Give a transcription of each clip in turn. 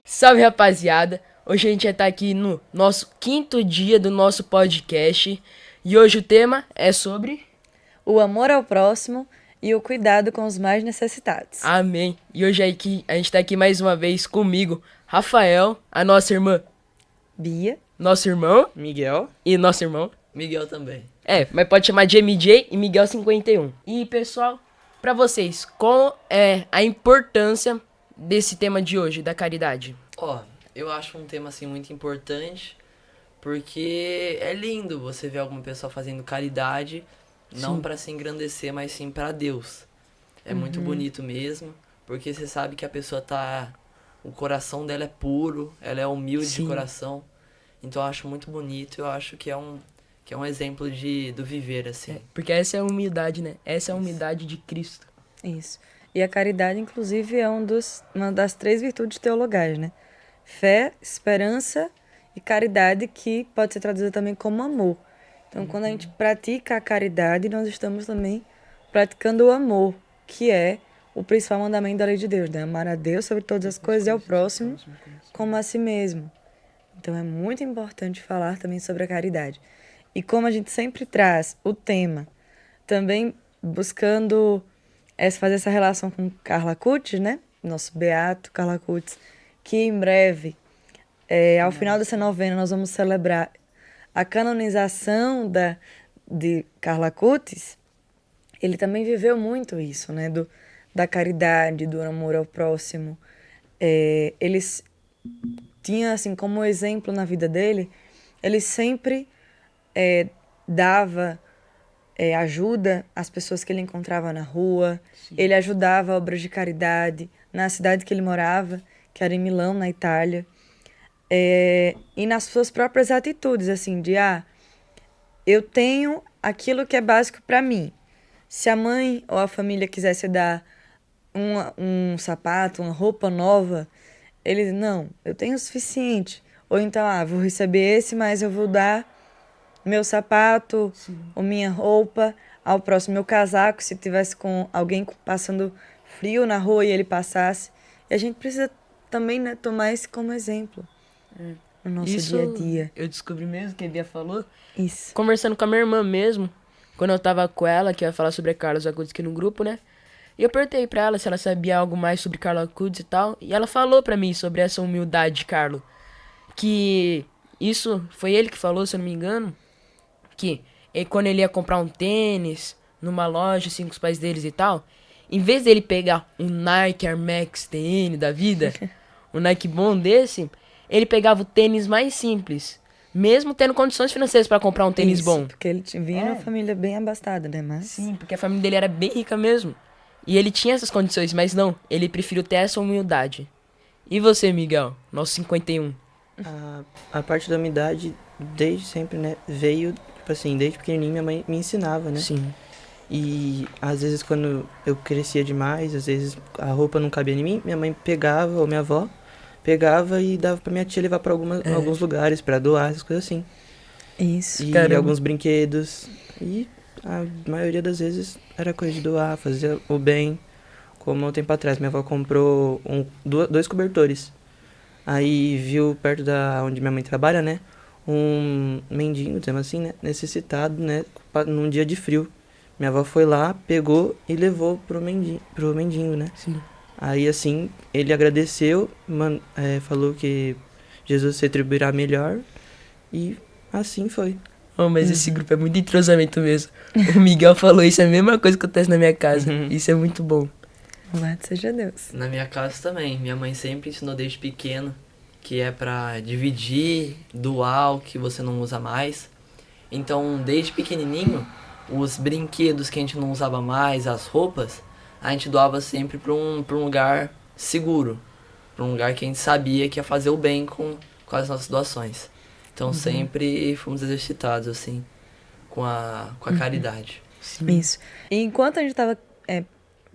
Salve, rapaziada! Hoje a gente vai estar aqui no nosso 5º dia do nosso podcast e hoje o tema é sobre... o amor ao próximo e o cuidado com os mais necessitados. Amém! E hoje a gente tá aqui mais uma vez comigo, Rafael, a nossa irmã Bia. nosso irmão Miguel. e nosso irmão. Miguel também. Mas pode chamar de MJ e Miguel 51. E pessoal, pra vocês, qual é a importância desse tema de hoje, da caridade? Eu acho um tema assim muito importante, porque é lindo você ver alguma pessoa fazendo caridade, não para se engrandecer, mas sim para Deus. É muito bonito mesmo, porque você sabe que a pessoa o coração dela é puro, ela é humilde de coração. Então eu acho muito bonito, eu acho que é um exemplo do viver, assim. Porque essa é a humildade, né? Essa é a humildade de Cristo. Isso. E a caridade, inclusive, é uma das 3 virtudes teologais, né? Fé, esperança e caridade, que pode ser traduzida também como amor. Então, quando a gente pratica a caridade, nós estamos também praticando o amor, que é o principal mandamento da lei de Deus, né? Amar a Deus sobre todas as coisas e ao próximo como a si mesmo. Então, é muito importante falar também sobre a caridade. E como a gente sempre traz o tema, também buscando fazer essa relação com Carla Cutis, né? Nosso beato Carla Cutis, que em breve, ao final dessa novena, nós vamos celebrar a canonização de Carla Cutis. Ele também viveu muito isso, né? Da caridade, do amor ao próximo. Ele tinha, assim, como exemplo na vida dele, ele sempre dava ajuda às pessoas que ele encontrava na rua. Sim. Ele ajudava obras de caridade na cidade que ele morava, que era em Milão, na Itália. E nas suas próprias atitudes, assim, eu tenho aquilo que é básico para mim. Se a mãe ou a família quisesse dar um sapato, uma roupa nova, ele diz, não, eu tenho o suficiente. Ou então, vou receber esse, mas eu vou dar meu sapato, ou minha roupa ao próximo, meu casaco, se tivesse com alguém passando frio na rua e ele passasse. E a gente precisa também, né, tomar isso como exemplo no nosso dia a dia. Eu descobri mesmo que a Bia falou. Isso. Conversando com a minha irmã mesmo, quando eu tava com ela, que ia falar sobre a Carla Cutis aqui no grupo, né? E eu perguntei pra ela se ela sabia algo mais sobre Carla Cutis e tal. E ela falou pra mim sobre essa humildade de Carlo. Que isso foi ele que falou, se eu não me engano. Que quando ele ia comprar um tênis numa loja, assim, com os pais deles e tal, em vez dele pegar um Nike Air Max TN da vida, um Nike bom desse, ele pegava o tênis mais simples, mesmo tendo condições financeiras pra comprar um tênis bom. Porque ele vinha de uma família bem abastada, né? Mas... Sim, porque a família dele era bem rica mesmo. E ele tinha essas condições, mas não, ele preferiu ter essa humildade. E você, Miguel, nosso 51? A parte da humildade, desde sempre, né, veio, tipo assim, desde pequenininho minha mãe me ensinava, né? Sim. E às vezes quando eu crescia demais, às vezes a roupa não cabia em mim, minha mãe pegava, ou minha avó, pegava e dava pra minha tia levar pra alguns lugares, pra doar, essas coisas assim. Isso, e caramba. Alguns brinquedos. E a maioria das vezes era coisa de doar, fazer o bem. Como um tempo atrás, minha avó comprou 2 cobertores. Aí viu perto da onde minha mãe trabalha, né? Um mendigo, dizemos assim, né? Necessitado, né? Num dia de frio. Minha avó foi lá, pegou e levou pro mendigo, né? Sim. Aí, assim, ele agradeceu, falou que Jesus se atribuirá melhor. E assim foi. Oh, mas esse grupo é muito entrosamento mesmo. O Miguel falou isso, é a mesma coisa que acontece na minha casa. Isso é muito bom. Louvado seja Deus. Na minha casa também. Minha mãe sempre ensinou desde pequeno que é pra dividir, doar o que você não usa mais. Então, desde pequenininho, os brinquedos que a gente não usava mais, as roupas, a gente doava sempre pra um lugar seguro. Pra um lugar que a gente sabia que ia fazer o bem com as nossas doações. Então, sempre fomos exercitados, assim, com a caridade. Sim. Isso. E enquanto a gente estava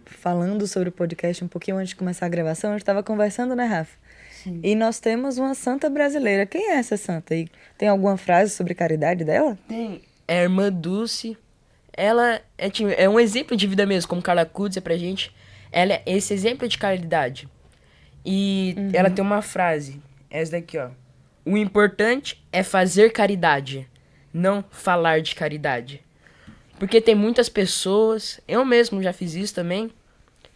falando sobre o podcast um pouquinho antes de começar a gravação, a gente estava conversando, né, Rafa? Sim. E nós temos uma santa brasileira. Quem é essa santa? E tem alguma frase sobre caridade dela? Tem. É a irmã Dulce. ela é, tipo, é um exemplo de vida mesmo, como Carla Cudz é pra gente. Ela é esse exemplo de caridade. E ela tem uma frase, essa daqui, ó. O importante é fazer caridade, não falar de caridade. Porque tem muitas pessoas, eu mesmo já fiz isso também.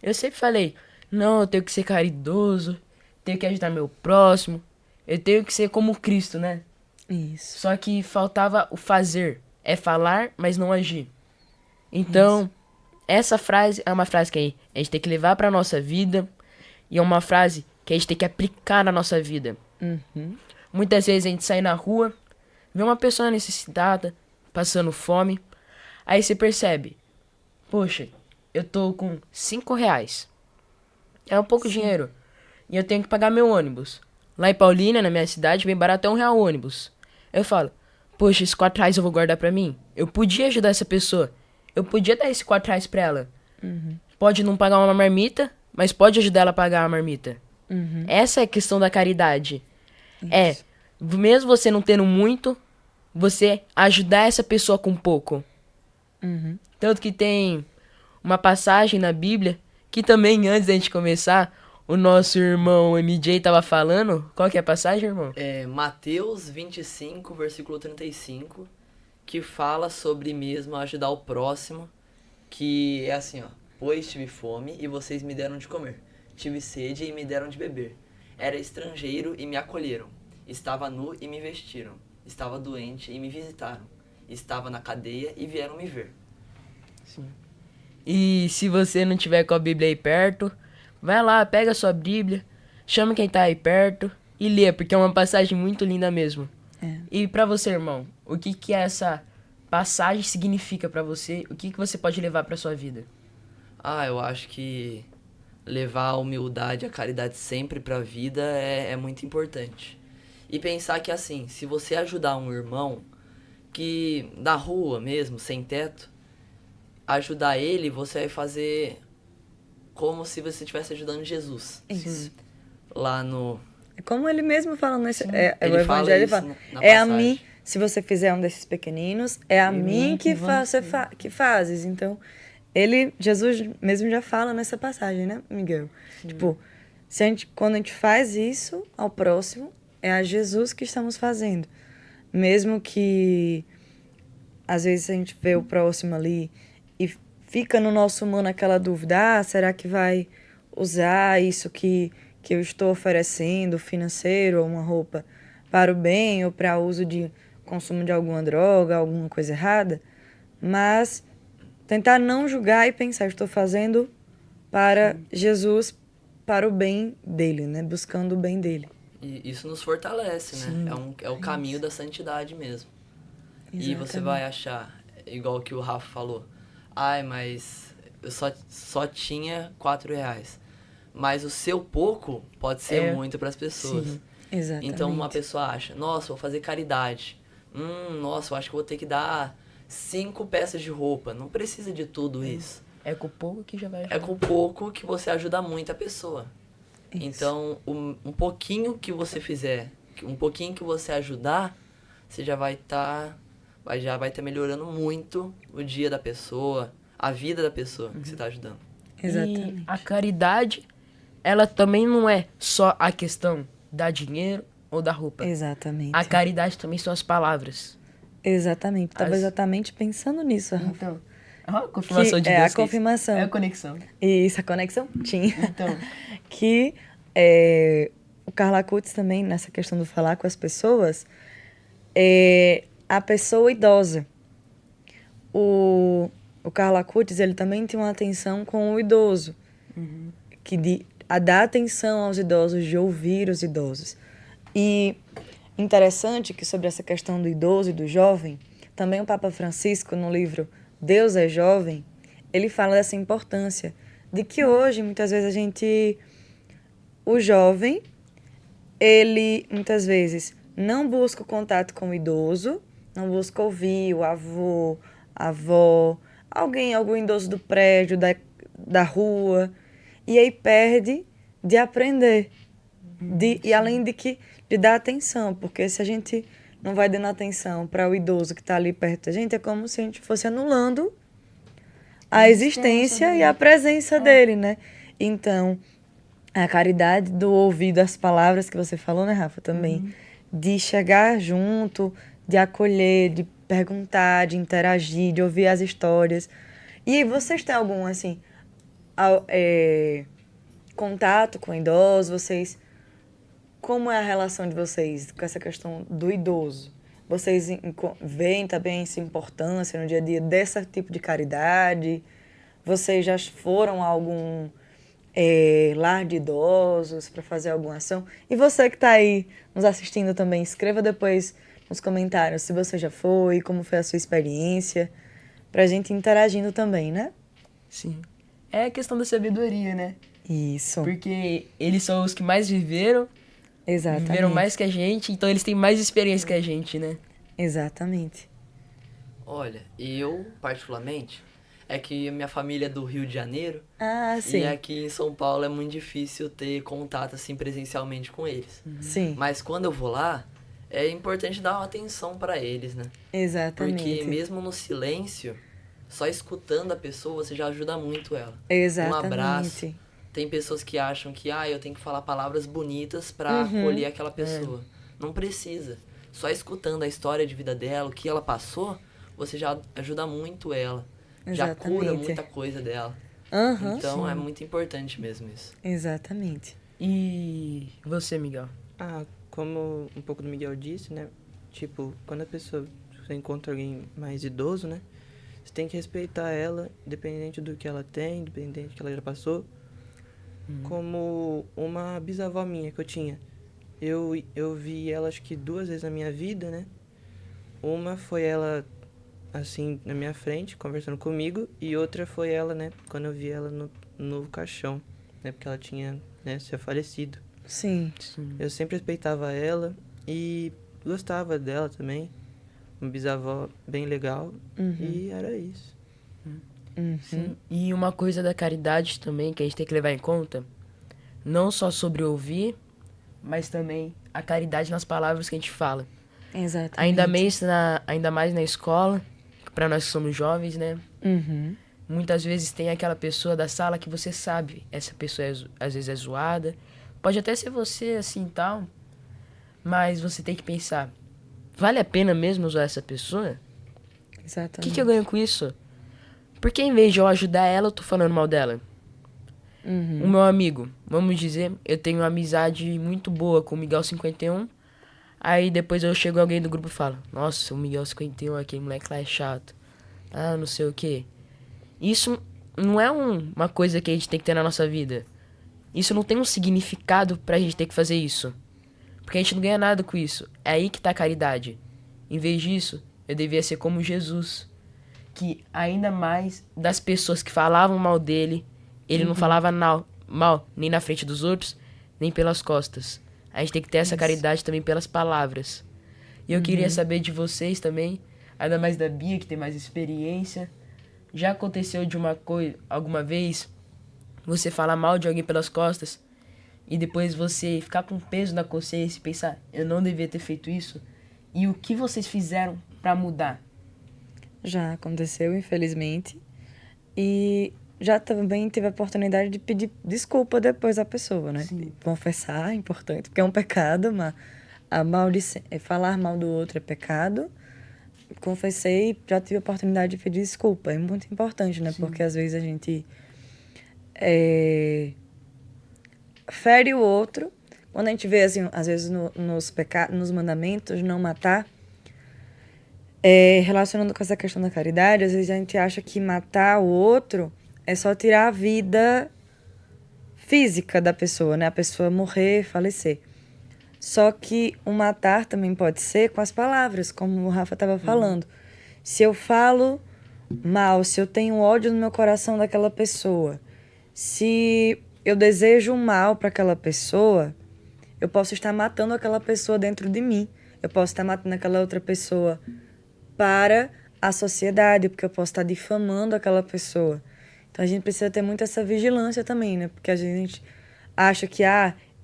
Eu sempre falei, não, eu tenho que ser caridoso, tenho que ajudar meu próximo, eu tenho que ser como Cristo, né? Isso. Só que faltava o fazer. É falar, mas não agir. Então, essa frase é uma frase que a gente tem que levar pra nossa vida. E é uma frase que a gente tem que aplicar na nossa vida. Muitas vezes a gente sai na rua, vê uma pessoa necessitada, passando fome. Aí você percebe, poxa, eu tô com 5 reais. É um pouco dinheiro. E eu tenho que pagar meu ônibus. Lá em Paulínia, na minha cidade, bem barato é R$ 1 o ônibus. Eu falo, poxa, esses 4 reais eu vou guardar pra mim. Eu podia ajudar essa pessoa. Eu podia dar esses 4 reais pra ela. Pode não pagar uma marmita, mas pode ajudar ela a pagar a marmita. Essa é a questão da caridade. É, mesmo você não tendo muito, você ajudar essa pessoa com pouco. Tanto que tem uma passagem na Bíblia, que também antes da gente começar, o nosso irmão MJ tava falando. Qual que é a passagem, irmão? É Mateus 25, versículo 35, que fala sobre mesmo ajudar o próximo, que é assim, ó. Pois tive fome e vocês me deram de comer. Tive sede e me deram de beber. Era estrangeiro e me acolheram. Estava nu e me vestiram. Estava doente e me visitaram. Estava na cadeia e vieram me ver. E se você não tiver com a Bíblia aí perto, vai lá, pega a sua Bíblia, chama quem tá aí perto e lê, porque é uma passagem muito linda mesmo. E pra você, irmão, o que que essa passagem significa pra você? O que que você pode levar pra sua vida? Ah, eu acho que levar a humildade, a caridade sempre pra vida é muito importante. E pensar que assim, se você ajudar um irmão que da rua mesmo, sem teto, ajudar ele, você vai fazer como se você estivesse ajudando Jesus. Isso. Lá no... É como ele mesmo fala nesse. É o Ele fala Evangelho, ele isso fala. na É a passagem. mim, se você fizer um desses pequeninos, é a mim que que fazes. Então, Jesus mesmo já fala nessa passagem, né, Miguel? Tipo, quando a gente faz isso ao próximo, é a Jesus que estamos fazendo. Mesmo que, às vezes, a gente vê o próximo ali e fica no nosso humano aquela dúvida, será que vai usar isso que eu estou oferecendo, financeiro ou uma roupa, para o bem ou para uso de consumo de alguma droga, alguma coisa errada? Mas tentar não julgar e pensar, estou fazendo para Jesus, para o bem dele, né? Buscando o bem dele. E isso nos fortalece, né? É o caminho da santidade mesmo. E você vai achar, igual que o Rafa falou, ai, mas eu só tinha 4 reais. Mas o seu pouco pode ser muito para as pessoas. Sim. Exatamente. Então uma pessoa acha, nossa, vou fazer caridade. Nossa, eu acho que vou ter que dar 5 peças de roupa. Não precisa de tudo isso. É com pouco que já vai ajudar. É com pouco que você ajuda muito a pessoa. Isso. Então, um pouquinho que você fizer, um pouquinho que você ajudar, você já vai estar melhorando muito o dia da pessoa, a vida da pessoa que você está ajudando. Exatamente. E a caridade, ela também não é só a questão da dinheiro ou da roupa. Exatamente. A caridade também são as palavras. Exatamente. Estava exatamente pensando nisso, Rafa. Então, a confirmação de é Deus. a confirmação. É a conexão. Isso, a conexão tinha. Então. Que o Carla Cutz também, nessa questão do falar com as pessoas, a pessoa idosa. O Carla Cutz, ele também tem uma atenção com o idoso. A dar atenção aos idosos, de ouvir os idosos. E interessante que sobre essa questão do idoso e do jovem, também o Papa Francisco, no livro Deus é Jovem, ele fala dessa importância de que hoje, muitas vezes, o jovem, ele, muitas vezes, não busca o contato com o idoso, não busca ouvir o avô, a avó, algum idoso do prédio, da rua, e aí perde de aprender. E além de dar atenção, porque se a gente não vai dando atenção para o idoso que está ali perto da gente, é como se a gente fosse anulando a existência e a presença dele, né? Então, a caridade do ouvir das palavras que você falou, né, Rafa, também, de chegar junto, de acolher, de perguntar, de interagir, de ouvir as histórias. E vocês têm algum, assim, contato com idosos? Vocês, como é a relação de vocês com essa questão do idoso? Vocês veem também essa importância no dia a dia desse tipo de caridade? Vocês já foram a algum lar de idosos para fazer alguma ação? E você que está aí nos assistindo também, escreva depois nos comentários se você já foi, como foi a sua experiência, para a gente ir interagindo também, né? Sim. É a questão da sabedoria, né? Isso. Porque eles são os que mais viveram, Exatamente. viveram mais que a gente, então eles têm mais experiência que a gente, né? Exatamente. Olha, eu, particularmente, é que minha família é do Rio de Janeiro. Ah, sim. E aqui em São Paulo é muito difícil ter contato, assim, presencialmente com eles. Sim. Mas quando eu vou lá, é importante dar uma atenção pra eles, né? Exatamente. Porque mesmo no silêncio, só escutando a pessoa, você já ajuda muito ela. Exatamente. Um abraço. Tem pessoas que acham que, eu tenho que falar palavras bonitas pra acolher aquela pessoa. Não precisa. Só escutando a história de vida dela, o que ela passou, você já ajuda muito ela. Já cura Exatamente. muita coisa dela. Aham. Então é muito importante mesmo isso. Exatamente. E você, Miguel? Como um pouco do Miguel disse, né? Tipo, quando você encontra alguém mais idoso, né? Você tem que respeitar ela, independente do que ela tem, independente do que ela já passou. Como uma bisavó minha que eu tinha. Eu vi ela acho que 2 vezes na minha vida, né? Uma foi ela, assim, na minha frente, conversando comigo. E outra foi ela, né? Quando eu vi ela no caixão, né? Porque ela tinha, né, se falecido. Sim. Eu sempre respeitava ela e gostava dela também. Uma bisavó bem legal. E era isso. Sim. E uma coisa da caridade também que a gente tem que levar em conta, não só sobre ouvir, mas também a caridade nas palavras que a gente fala. Exatamente. Ainda mais na escola, para nós que somos jovens, né? Muitas vezes tem aquela pessoa da sala que você sabe, essa pessoa às vezes é zoada, pode até ser você assim tal, mas você tem que pensar, vale a pena mesmo usar essa pessoa? O Exatamente. que eu ganho com isso? Porque em vez de eu ajudar ela, eu tô falando mal dela. O meu amigo, vamos dizer, eu tenho uma amizade muito boa com o Miguel 51. Aí depois eu chego alguém do grupo e falo, nossa, o Miguel 51, aquele moleque lá é chato. Não sei o quê. Isso não é uma coisa que a gente tem que ter na nossa vida. Isso não tem um significado pra gente ter que fazer isso. Porque a gente não ganha nada com isso. É aí que tá a caridade. Em vez disso, eu devia ser como Jesus. Que ainda mais das pessoas que falavam mal dele, ele não falava mal nem na frente dos outros, nem pelas costas. A gente tem que ter essa caridade também pelas palavras. E eu queria saber de vocês também, ainda mais da Bia, que tem mais experiência. Já aconteceu de alguma vez, você falar mal de alguém pelas costas, e depois você ficar com peso na consciência e pensar, eu não devia ter feito isso? E o que vocês fizeram pra mudar? Já aconteceu, infelizmente. E já também tive a oportunidade de pedir desculpa depois à pessoa, né? Sim. Confessar é importante, porque é um pecado, mas falar mal do outro é pecado. Confessei, já tive a oportunidade de pedir desculpa. É muito importante, né? Sim. Porque às vezes a gente fere o outro. Quando a gente vê, assim, às vezes nos mandamentos, não matar, relacionando com essa questão da caridade, às vezes a gente acha que matar o outro é só tirar a vida física da pessoa, né? A pessoa morrer, falecer. Só que o matar também pode ser com as palavras, como o Rafa estava falando. Se eu falo mal, se eu tenho ódio no meu coração daquela pessoa, se eu desejo um mal para aquela pessoa, eu posso estar matando aquela pessoa dentro de mim. Eu posso estar matando aquela outra pessoa para a sociedade, porque eu posso estar difamando aquela pessoa. Então a gente precisa ter muito essa vigilância também, né? Porque a gente acha que,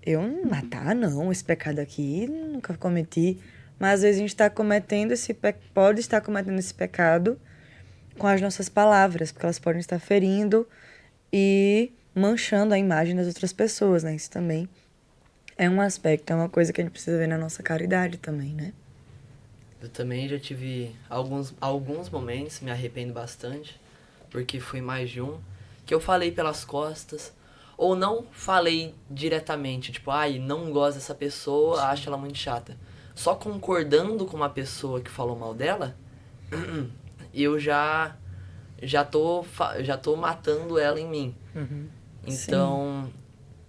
eu não matar, não, esse pecado aqui nunca cometi. Mas às vezes a gente está cometendo pode estar cometendo esse pecado com as nossas palavras, porque elas podem estar ferindo e manchando a imagem das outras pessoas, né? Isso também é um aspecto, é uma coisa que a gente precisa ver na nossa caridade também, né? Eu também já tive alguns momentos, me arrependo bastante, porque foi mais de um, que eu falei pelas costas, ou não falei diretamente, tipo, ai, não gosto dessa pessoa, acho ela muito chata. Só concordando com uma pessoa que falou mal dela, eu já tô matando ela em mim. Então,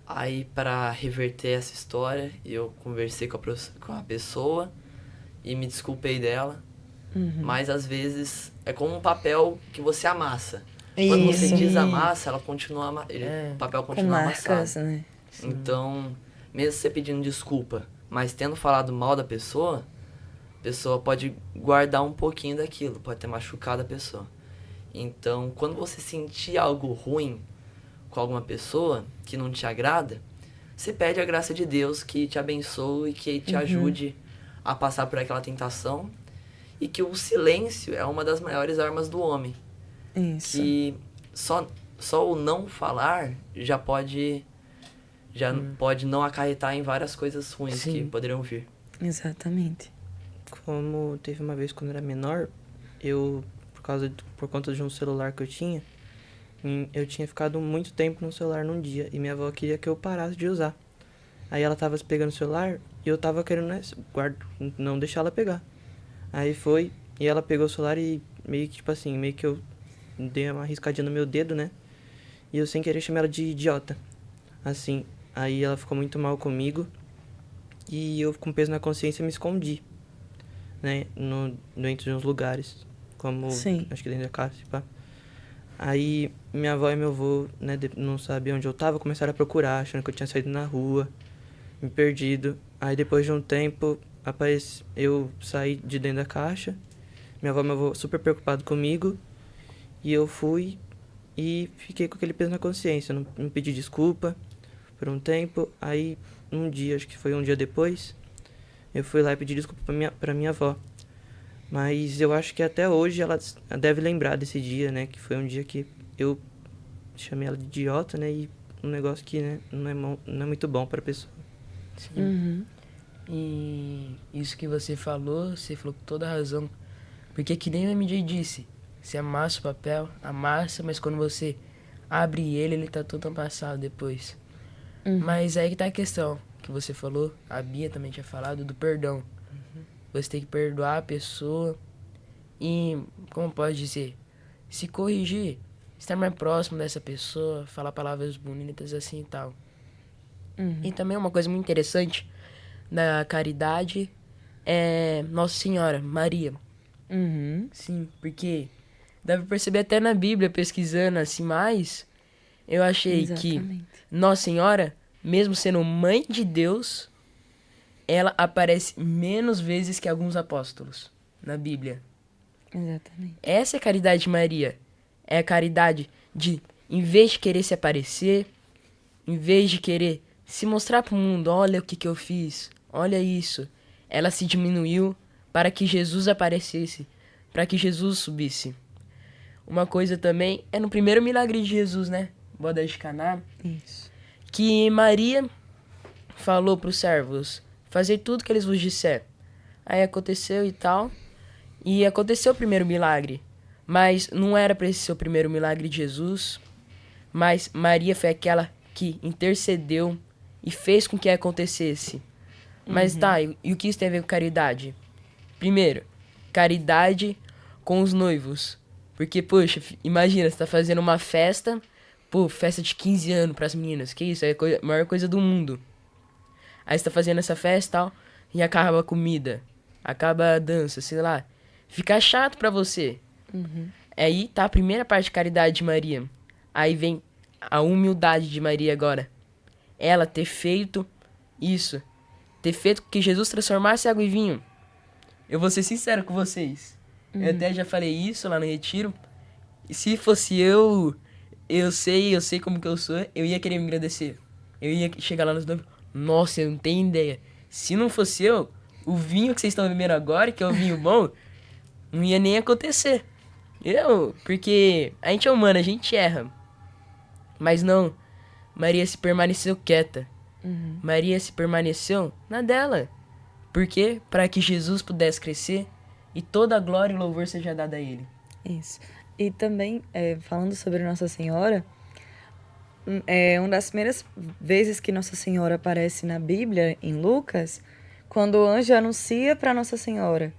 aí para reverter essa história, eu conversei com a pessoa e me desculpei dela. Mas às vezes é como um papel que você amassa. Quando você Isso. desamassa, ela continua o papel Com continua marcas, amassado. né? Então, mesmo você pedindo desculpa, mas tendo falado mal da pessoa, a pessoa pode guardar um pouquinho daquilo, pode ter machucado a pessoa. Então, quando você sentir algo ruim com alguma pessoa que não te agrada, você pede a graça de Deus que te abençoe e que te ajude a passar por aquela tentação, e que o silêncio é uma das maiores armas do homem. Isso. Que só o não falar já pode não acarretar em várias coisas ruins que poderiam vir. Exatamente. Como teve uma vez quando eu era menor, eu, por conta de um celular que eu tinha ficado muito tempo no celular num dia, e minha avó queria que eu parasse de usar. Aí ela tava pegando o celular e eu tava querendo, né, não deixar ela pegar. Aí foi, e ela pegou o celular e meio que eu dei uma riscadinha no meu dedo, né? E eu sem querer chamei ela de idiota. Assim, aí ela ficou muito mal comigo e eu com peso na consciência me escondi, né? Dentro de uns lugares, como acho que dentro da casa, pá. Aí minha avó e meu avô, né, não sabiam onde eu tava, começaram a procurar, achando que eu tinha saído na rua, me perdido. Aí depois de um tempo, eu saí de dentro da caixa, minha avó e meu avô super preocupados comigo, e eu fui e fiquei com aquele peso na consciência, não pedi desculpa por um tempo. Aí um dia, acho que foi um dia depois, eu fui lá e pedi desculpa pra minha avó. Mas eu acho que até hoje ela deve lembrar desse dia, né? Que foi um dia que eu chamei ela de idiota, né? E um negócio que, né, não é muito bom pra pessoa. Sim. E isso que você falou com toda razão. Porque que nem o MJ disse, você amassa o papel, amassa, mas quando você abre ele tá todo amassado depois. Mas aí que tá a questão que você falou, a Bia também tinha falado, do perdão. Você tem que perdoar a pessoa e, como pode dizer, se corrigir, estar mais próximo dessa pessoa, falar palavras bonitas assim e tal. E também uma coisa muito interessante da caridade é Nossa Senhora, Maria. Sim, porque dá pra perceber até na Bíblia, pesquisando assim mais, eu achei que Nossa Senhora, mesmo sendo mãe de Deus, ela aparece menos vezes que alguns apóstolos na Bíblia. Exatamente. Essa é a caridade de Maria. É a caridade de, em vez de querer se aparecer, em vez de querer se mostrar pro mundo, olha o que eu fiz, olha isso, ela se diminuiu para que Jesus aparecesse, para que Jesus subisse. Uma coisa também é no primeiro milagre de Jesus, né? Boda de Caná. Isso. Que Maria falou pros servos, fazer tudo que eles vos disser. Aí aconteceu e tal. E aconteceu o primeiro milagre. Mas não era para esse ser o primeiro milagre de Jesus. Mas Maria foi aquela que intercedeu e fez com que acontecesse. Mas tá, e o que isso tem a ver com caridade? Primeiro, caridade com os noivos. Porque, poxa, imagina, você tá fazendo uma festa, festa de 15 anos pras meninas. Que isso, é a maior coisa do mundo. Aí você tá fazendo essa festa e tal, e acaba a comida, acaba a dança, sei lá. Fica chato pra você. Aí tá a primeira parte de caridade de Maria. Aí vem a humildade de Maria agora. Ela ter feito isso. Ter feito com que Jesus transformasse água em vinho. Eu vou ser sincero com vocês. Eu até já falei isso lá no retiro. E se fosse eu sei como que eu sou, eu ia querer me agradecer. Eu ia chegar lá nos noivos. Nossa, eu não tenho ideia. Se não fosse eu, o vinho que vocês estão bebendo agora, que é o vinho bom, não ia nem acontecer. Porque a gente é humano, a gente erra. Mas não, Maria se permaneceu quieta. Maria se permaneceu na dela. Por quê? Para que Jesus pudesse crescer e toda a glória e louvor seja dada a ele. Isso. E também, falando sobre Nossa Senhora, uma das primeiras vezes que Nossa Senhora aparece na Bíblia, em Lucas, quando o anjo anuncia para Nossa Senhora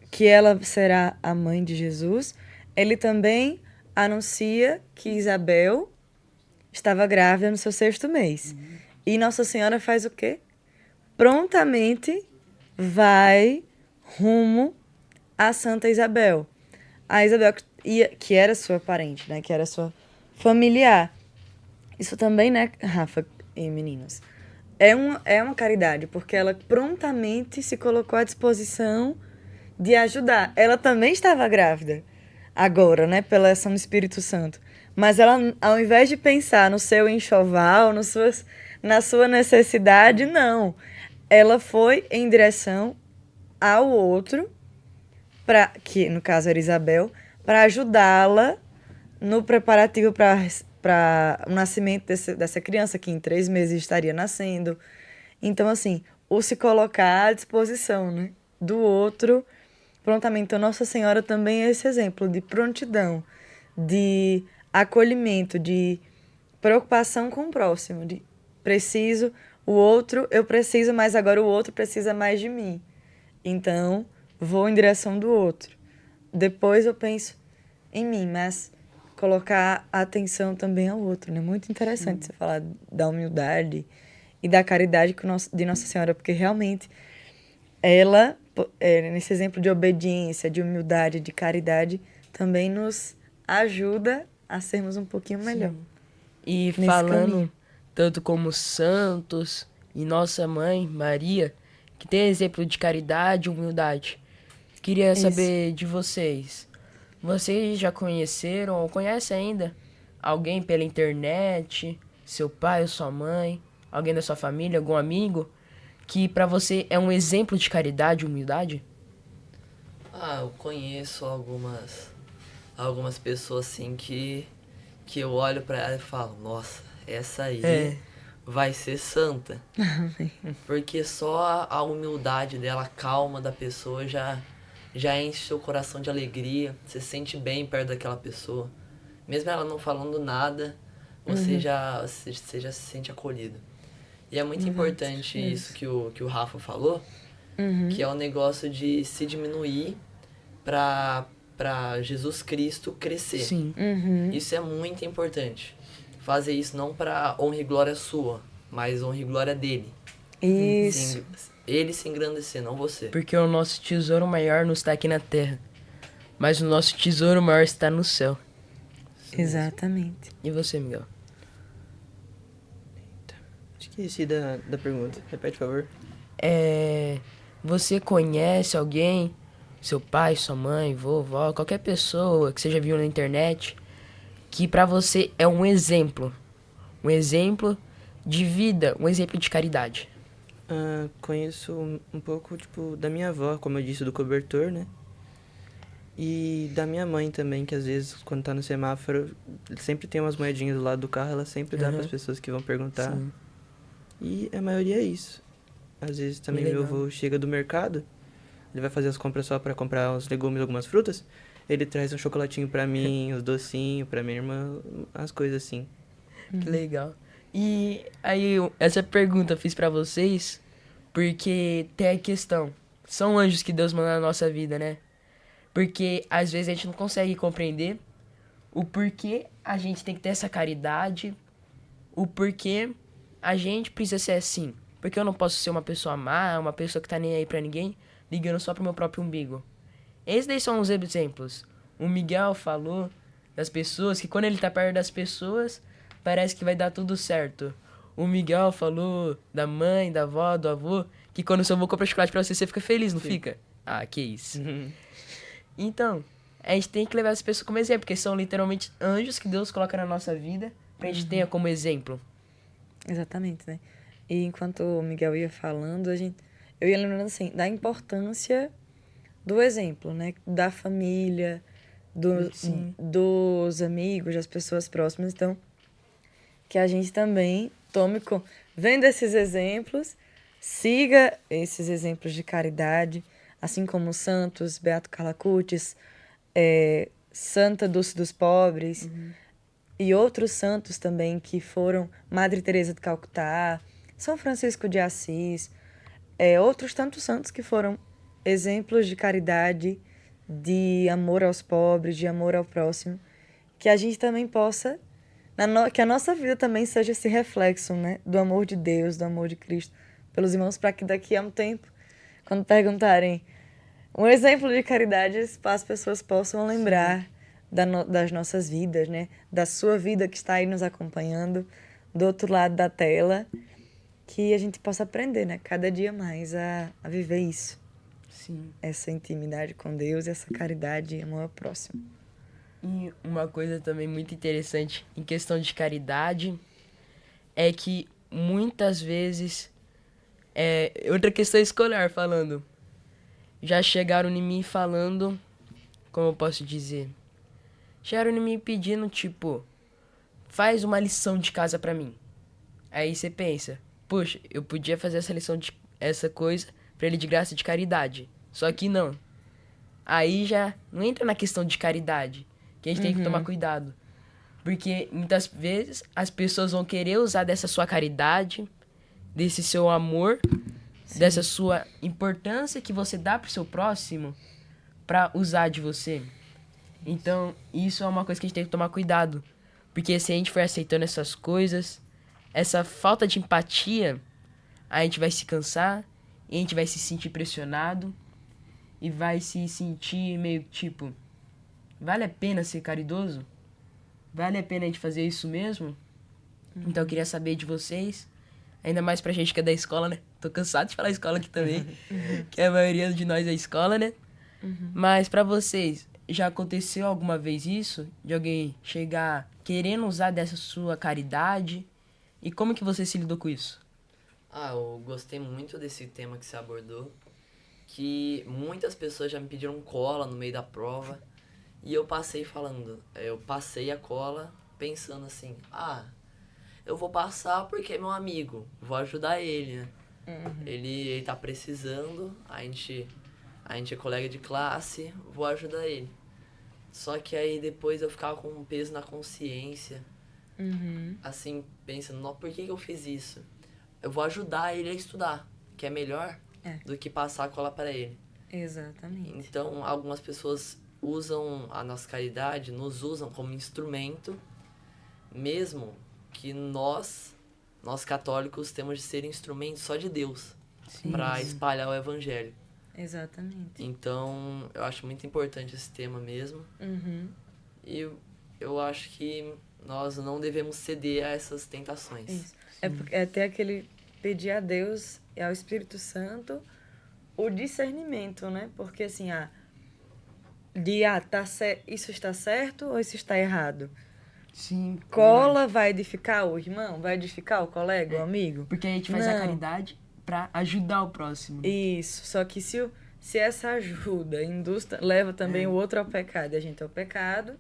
que ela será a mãe de Jesus, ele também anuncia que Isabel estava grávida no seu 6º mês. E Nossa Senhora faz o quê? Prontamente vai rumo a Santa Isabel. A Isabel que era sua parente, né? Que era sua familiar. Isso também, né, Rafa e meninos? É uma caridade, porque ela prontamente se colocou à disposição de ajudar. Ela também estava grávida, agora, né, pela ação do Espírito Santo. Mas ela, ao invés de pensar no seu enxoval, na sua necessidade, não. Ela foi em direção ao outro, que no caso era Isabel, para ajudá-la no preparativo para o nascimento dessa criança, que em 3 meses estaria nascendo. Então, assim, o se colocar à disposição, né, do outro prontamente. Então, Nossa Senhora também é esse exemplo de prontidão, de acolhimento, de preocupação com o próximo, de preciso, o outro, eu preciso, mas agora o outro precisa mais de mim. Então, vou em direção do outro. Depois eu penso em mim, mas colocar a atenção também ao outro, né? Muito interessante você falar da humildade e da caridade de Nossa Senhora, porque realmente ela, nesse exemplo de obediência, de humildade, de caridade, também nos ajuda a sermos um pouquinho melhor. E nesse falando caminho. tanto como santos e Nossa Mãe, Maria, que tem exemplo de caridade e humildade, queria Isso. saber de vocês. Vocês já conheceram ou conhecem ainda alguém pela internet, seu pai ou sua mãe, alguém da sua família, algum amigo, que pra você é um exemplo de caridade e humildade? Eu conheço algumas pessoas assim que eu olho pra ela e falo, nossa, essa aí É. vai ser santa. Porque só a humildade dela, a calma da pessoa já enche seu coração de alegria. Você se sente bem perto daquela pessoa. Mesmo ela não falando nada, você já se sente acolhido. E é muito importante isso que o Rafa falou, que é o negócio de se diminuir para Jesus Cristo crescer. Sim. Isso é muito importante. Fazer isso não para honra e glória sua, mas honra e glória dele. Isso. Ele se engrandecer, não você. Porque o nosso tesouro maior não está aqui na terra, mas o nosso tesouro maior está no céu. Exatamente. E você, Miguel? Esqueci da pergunta. Repete, por favor. Você conhece alguém, seu pai, sua mãe, vovó, qualquer pessoa que você já viu na internet, que pra você é um exemplo de vida, um exemplo de caridade? Conheço um pouco, tipo, da minha avó, como eu disse, do cobertor, né? E da minha mãe também, que às vezes, quando tá no semáforo, sempre tem umas moedinhas do lado do carro, ela sempre dá pras pessoas que vão perguntar. Sim. E a maioria é isso. Às vezes também meu avô chega do mercado, ele vai fazer as compras só pra comprar uns legumes, algumas frutas, ele traz um chocolatinho pra mim, uns docinhos pra minha irmã, as coisas assim. Que legal. E aí, essa pergunta eu fiz pra vocês porque tem a questão. São anjos que Deus manda na nossa vida, né? Porque às vezes a gente não consegue compreender o porquê a gente tem que ter essa caridade, o porquê a gente precisa ser assim. Porque eu não posso ser uma pessoa má, uma pessoa que tá nem aí pra ninguém, ligando só pro meu próprio umbigo. Esses daí são os exemplos. O Miguel falou das pessoas, que quando ele tá perto das pessoas, parece que vai dar tudo certo. O Miguel falou da mãe, da avó, do avô, que quando o seu avô compra chocolate pra você, você fica feliz, não fica? Ah, que isso. Então, a gente tem que levar as pessoas como exemplo, porque são literalmente anjos que Deus coloca na nossa vida pra gente ter como exemplo. Exatamente, né? E enquanto o Miguel ia falando, eu ia lembrando assim, da importância do exemplo, né? Da família, Sim. dos amigos, das pessoas próximas. Então, que a gente também vendo esses exemplos, siga esses exemplos de caridade, assim como os santos, Beato Carla Cutis, Santa Dulce dos Pobres, e outros santos também que foram Madre Teresa de Calcutá, São Francisco de Assis, outros tantos santos que foram exemplos de caridade, de amor aos pobres, de amor ao próximo, que a gente também possa, que a nossa vida também seja esse reflexo, né, do amor de Deus, do amor de Cristo pelos irmãos, para que daqui a um tempo, quando perguntarem um exemplo de caridade, as pessoas possam lembrar das nossas vidas, né? Da sua vida que está aí nos acompanhando, do outro lado da tela, que a gente possa aprender, né? Cada dia mais a viver isso. Sim. Essa intimidade com Deus, essa caridade e amor ao próximo. E uma coisa também muito interessante em questão de caridade é que muitas vezes, outra questão escolar falando, já chegaram em mim falando, como eu posso dizer, chegaram em mim pedindo, tipo, faz uma lição de casa pra mim. Aí você pensa, poxa, eu podia fazer essa coisa pra ele de graça de caridade. Só que não. Aí já não entra na questão de caridade, que a gente tem que tomar cuidado. Porque muitas vezes as pessoas vão querer usar dessa sua caridade, desse seu amor, dessa sua importância que você dá pro seu próximo pra usar de você. Então, isso é uma coisa que a gente tem que tomar cuidado. Porque se a gente for aceitando essas coisas, essa falta de empatia, a gente vai se cansar, e a gente vai se sentir pressionado, e vai se sentir meio tipo, vale a pena ser caridoso? Vale a pena a gente fazer isso mesmo? Então eu queria saber de vocês, ainda mais pra gente que é da escola, né? Tô cansado de falar escola aqui também, que a maioria de nós é escola, né? Mas pra vocês, já aconteceu alguma vez isso? De alguém chegar querendo usar dessa sua caridade? E como que você se lidou com isso? Eu gostei muito desse tema que você abordou, que muitas pessoas já me pediram cola no meio da prova, e eu passei a cola pensando assim, eu vou passar porque é meu amigo, vou ajudar ele, né? Ele tá precisando, a gente é colega de classe, vou ajudar ele. Só que aí depois eu ficava com um peso na consciência, assim, pensando, por que eu fiz isso? Eu vou ajudar ele a estudar, que é melhor do que passar a cola para ele. Exatamente. Então, algumas pessoas usam a nossa caridade, nos usam como instrumento, mesmo que nós católicos, temos de ser instrumentos só de Deus para espalhar o evangelho. Exatamente. Então, eu acho muito importante esse tema mesmo. E eu acho que nós não devemos ceder a essas tentações. Isso. É ter aquele pedir a Deus e ao Espírito Santo o discernimento, né? Porque assim, isso está certo ou isso está errado? Sim. Cola vai edificar o irmão? Vai edificar o colega, o amigo? Porque a gente faz a caridade pra ajudar o próximo. Isso, só que se essa ajuda leva também o outro ao pecado e a gente ao pecado,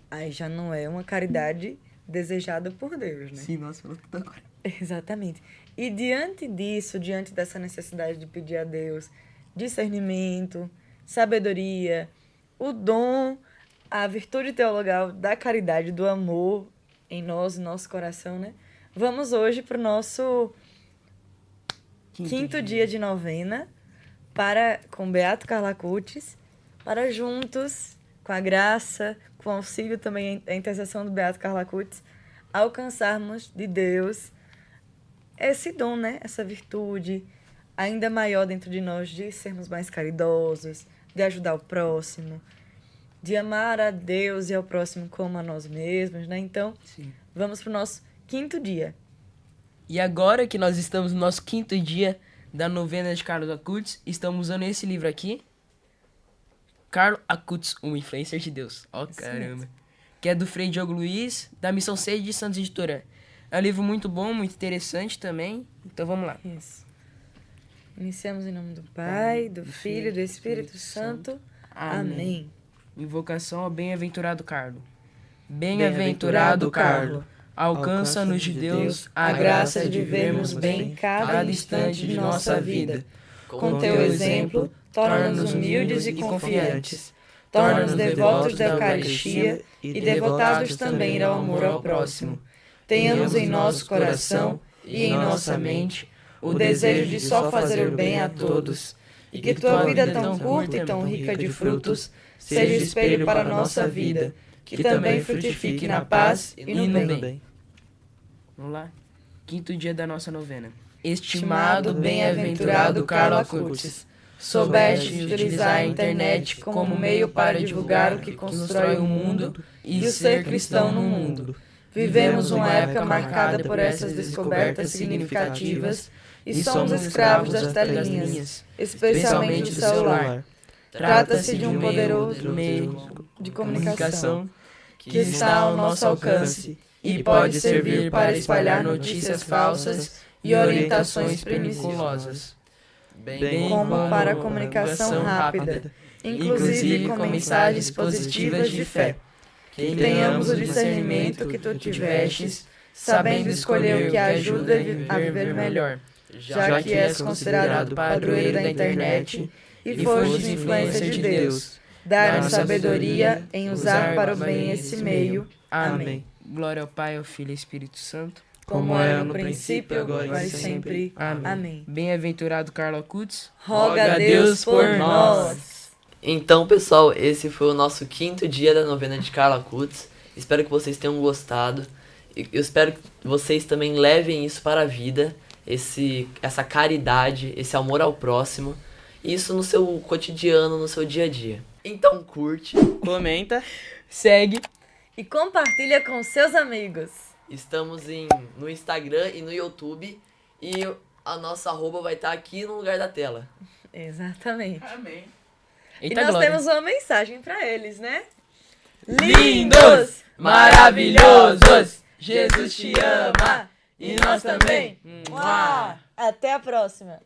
aí já não é uma caridade desejada por Deus, né? Sim, nossa, falou tudo agora. Exatamente. E diante disso, diante dessa necessidade de pedir a Deus discernimento, sabedoria, o dom, a virtude teologal da caridade, do amor em nós, no nosso coração, né? Vamos hoje para o nosso quinto dia de novena, com Beato Carla Cutis, para juntos, com a graça, com o auxílio também, a intercessão do Beato Carla Cutis, alcançarmos de Deus esse dom, né? Essa virtude ainda maior dentro de nós, de sermos mais caridosos, de ajudar o próximo, de amar a Deus e ao próximo como a nós mesmos, né? Então, vamos para o nosso quinto dia. E agora que nós estamos no nosso quinto dia da novena de Carlos Acutis, estamos usando esse livro aqui, Carlo Acutis, um influencer de Deus. Caramba. Que é do Frei Diogo Luiz, da Missão 6 de Santos Editora. É um livro muito bom, muito interessante também. Então vamos lá. Isso. Iniciamos em nome do Pai, do Filho e do Espírito Santo. Amém. Invocação ao bem-aventurado Carlo. Bem-aventurado Carlo, alcança-nos de Deus a graça de vivermos bem cada instante de nossa vida. Com teu exemplo, torna-nos humildes e confiantes. Torna-nos devotos da Eucaristia e devotados também ao amor ao próximo. Tenhamos em nosso coração e em nossa mente o desejo de só fazer o bem a todos, e que tua vida tão curta e tão rica de frutos seja espelho para a nossa vida, que também frutifique na paz e no bem. Vamos lá? 5º dia da nossa novena. Estimado bem-aventurado Carlo Acutis, soubeste utilizar a internet como meio para divulgar o que constrói o mundo e o ser cristão no mundo. Vivemos uma época marcada por essas descobertas significativas e somos escravos das telinhas, especialmente do celular. Trata-se de um poderoso meio de comunicação que está ao nosso alcance e pode servir para espalhar notícias falsas e orientações perniciosas, bem como para a comunicação rápida, inclusive com mensagens positivas de fé. Que tenhamos o discernimento que tu tivestes, sabendo escolher o que ajuda a viver melhor, já que és considerado padroeiro da internet e fostes influência de Deus. Dar-nos sabedoria em usar para o bem esse meio. Amém. Glória ao Pai, ao Filho e ao Espírito Santo. Como era no princípio, agora e sempre. Amém. Bem-aventurado Carlo Acutis, roga a Deus por nós. Então, pessoal, esse foi o nosso 5º dia da novena de Carlo Acutis. Espero que vocês tenham gostado. Eu espero que vocês também levem isso para a vida, essa caridade, esse amor ao próximo, isso no seu cotidiano, no seu dia a dia. Então curte, Comenta. segue. E compartilha com seus amigos. Estamos no Instagram e no YouTube e a nossa arroba vai estar aqui no lugar da tela. Exatamente. Amém. E Eita nós glória. temos uma mensagem para eles, né? Lindos, maravilhosos, Jesus te ama e nós também. Até a próxima.